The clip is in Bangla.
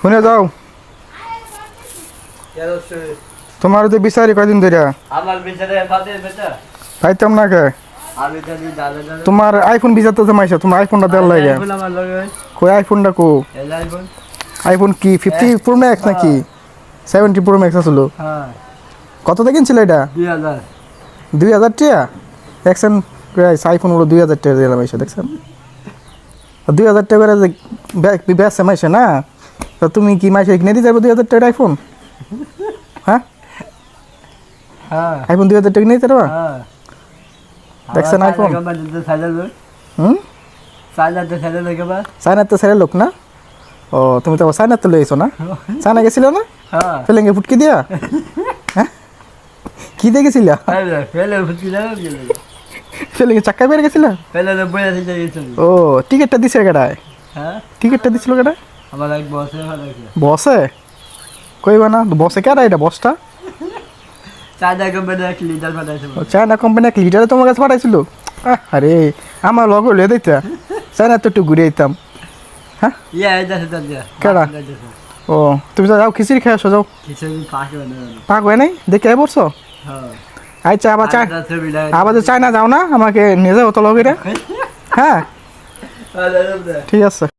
শুনে যাও তোমার তো বিচারি কয়দিন ধরে পাইতাম না কে তোমার আইফোন বিচারতে জমাইছো তোমার আইফোনটা দেওয়ার লাগে কই আইফোনটা কো আইফোন কি 50 প্রো ম্যাক্স নাকি 70 প্রো ম্যাক্স আসলো কত দিয়ে কিনছিল এটা 2000 টাকা দেখছেন আইফোন গুলো 2000 টাকা দিলাম এসে দেখছেন 2000 টাকা করে বেচে মাইছে না তো তুমি কি মাইছে কিনে দিয়ে যাবে 2000 টাকার আইফোন হ্যাঁ আইফোন 2000 টাকা নিয়ে যাবে দেখছেন আইফোন চায়নাতে ছেড়ে লোক না ও তুমি তো চায়নাতে লইছো না চায়না গেছিল না ফেলেঙ্গে ফুটকি দিয়া হ্যাঁ কি দিয়ে গেছিলা ফেলেঙ্গে চাক্কা বেড়ে গেছিলা ও টিকিটটা দিছে কেডায় টিকিটটা দিছিল কেডায় বসে কইবা না বসে কেডা এটা বসটা চায়না কোম্পানি এক লিটারে তোমার কাছে পাঠাইছিল আরে আমার লগ হলে দিতা চায়না তো একটু ঘুরে যেতাম হ্যাঁ কেডা ও তুমি যাও খিচুড়ি খেয়ে আসো যাও পাক হয় নাই দেখে পড়ছো আচ্ছা আবার চায়না যাও না আমাকে নিয়ে যাও তো লগে হ্যাঁ ঠিক আছে